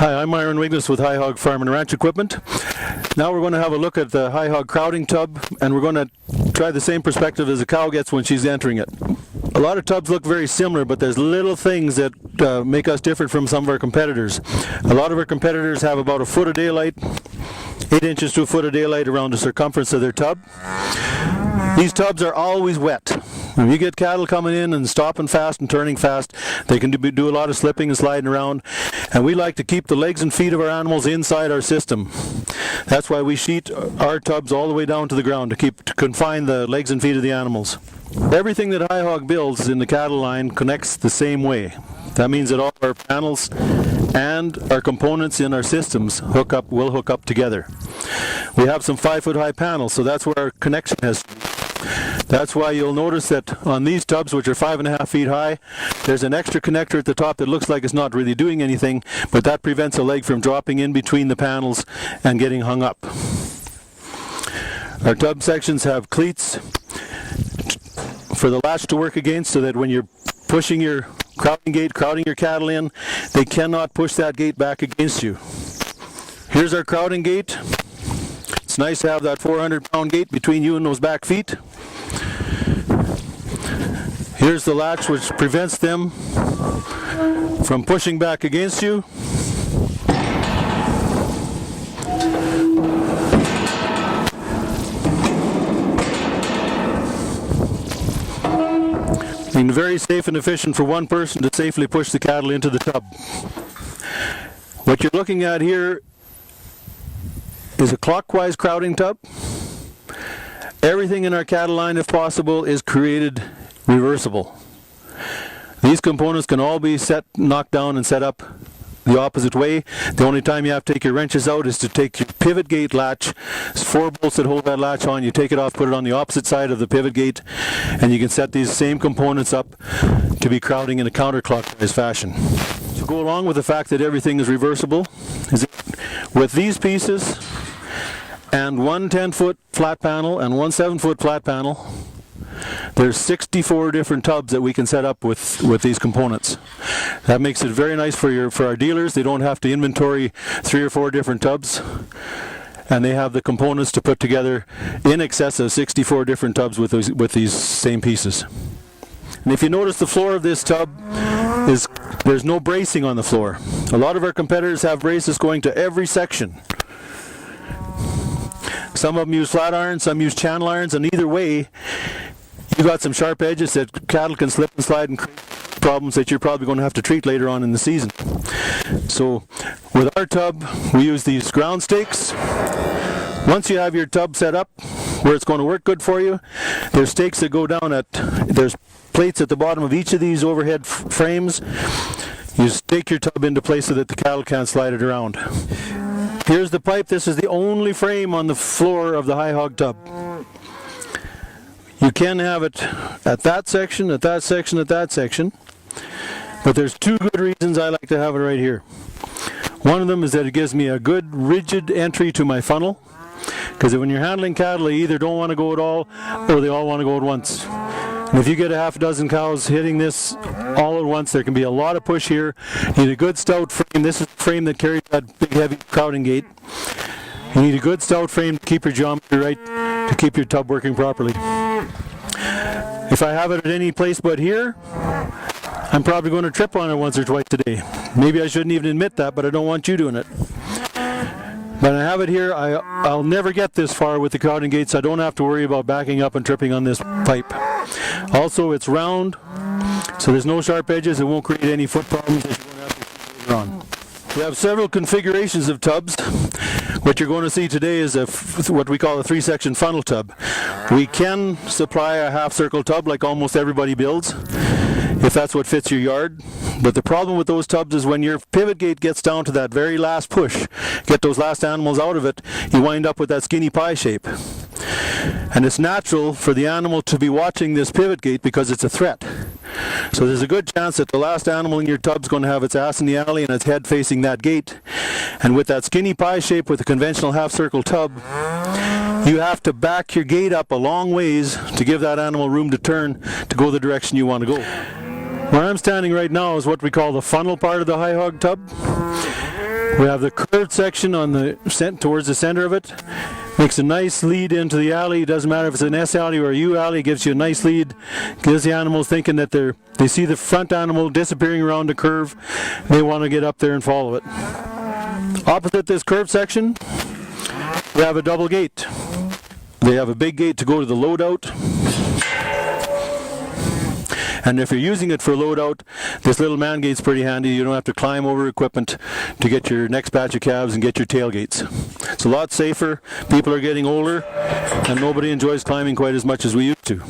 Hi, I'm Myron Wignes with Hi-Hog Farm and Ranch Equipment. Now we're going to have a look at the Hi-Hog crowding tub, and we're going to try the same perspective as a cow gets when she's entering it. A lot of tubs look very similar, but there's little things that make us different from some of our competitors. A lot of our competitors have about a foot of daylight, 8 inches to a foot of daylight around the circumference of their tub. These tubs are always wet. When you get cattle coming in and stopping fast and turning fast, they can do a lot of slipping and sliding around, and we like to keep the legs and feet of our animals inside our system. That's why we sheet our tubs all the way down to the ground to confine the legs and feet of the animals. Everything that Hi-Hog builds in the cattle line connects the same way. That means that all our panels and our components in our systems will hook up together. We have some 5-foot high panels, so that's where our connection has to be. That's why you'll notice that on these tubs, which are 5.5 feet high, there's an extra connector at the top that looks like it's not really doing anything, but that prevents a leg from dropping in between the panels and getting hung up. Our tub sections have cleats for the latch to work against, so that when you're pushing your crowding your cattle in, they cannot push that gate back against you. Here's our crowding gate. It's nice to have that 400-pound gate between you and those back feet. Here's the latch, which prevents them from pushing back against you. And very safe and efficient for one person to safely push the cattle into the tub. What you're looking at here is a clockwise crowding tub. Everything in our cattle line, if possible, is created reversible. These components can all be knocked down and set up the opposite way. The only time you have to take your wrenches out is to take your pivot gate latch. There's 4 bolts that hold that latch on. You take it off, put it on the opposite side of the pivot gate, and you can set these same components up to be crowding in a counterclockwise fashion. To go along with the fact that everything is reversible, is with these pieces and one 10-foot flat panel and one 7-foot flat panel, there's 64 different tubs that we can set up with these components. That makes it very nice for our dealers. They don't have to inventory 3 or 4 different tubs, and they have the components to put together in excess of 64 different tubs with these same pieces. And if you notice, the floor of this tub there's no bracing on the floor. A lot of our competitors have braces going to every section. Some of them use flat irons, some use channel irons, and either way, you got some sharp edges that cattle can slip and slide and create problems that you're probably going to have to treat later on in the season. So with our tub, we use these ground stakes. Once you have your tub set up where it's going to work good for you, there's stakes that go down there's plates at the bottom of each of these overhead frames. You stake your tub into place so that the cattle can't slide it around. Here's the pipe. This is the only frame on the floor of the Hi-Hog tub. You can have it at that section, at that section, at that section, but there's 2 good reasons I like to have it right here. One of them is that it gives me a good rigid entry to my funnel, because when you're handling cattle, they either don't want to go at all or they all want to go at once. And if you get a half dozen cows hitting this all at once, there can be a lot of push here. You need a good stout frame. This is the frame that carries that big heavy crowding gate. You need a good stout frame to keep your geometry right, to keep your tub working properly. If I have it at any place but here, I'm probably going to trip on it once or twice a day. Maybe I shouldn't even admit that, but I don't want you doing it. When I have it here, I'll never get this far with the crowding gates. I don't have to worry about backing up and tripping on this pipe. Also, it's round, so there's no sharp edges. It won't create any foot problems that you're going to have to do later on. We have several configurations of tubs. What you're going to see today is what we call a 3-section funnel tub. We can supply a half-circle tub like almost everybody builds, if that's what fits your yard. But the problem with those tubs is when your pivot gate gets down to that very last push, get those last animals out of it, you wind up with that skinny pie shape. And it's natural for the animal to be watching this pivot gate because it's a threat. So there's a good chance that the last animal in your tub is going to have its ass in the alley and its head facing that gate. And with that skinny pie shape with a conventional half-circle tub, you have to back your gate up a long ways to give that animal room to turn to go the direction you want to go. Where I'm standing right now is what we call the funnel part of the Hi-Hog tub. We have the curved section on the towards the center of it. Makes a nice lead into the alley. It doesn't matter if it's an S alley or a U alley. It gives you a nice lead. Gives the animals thinking that they see the front animal disappearing around the curve. They want to get up there and follow it. Opposite this curved section, we have a double gate. They have a big gate to go to the loadout. And if you're using it for loadout, this little man gate's pretty handy. You don't have to climb over equipment to get your next batch of calves and get your tailgates. It's a lot safer. People are getting older, and nobody enjoys climbing quite as much as we used to.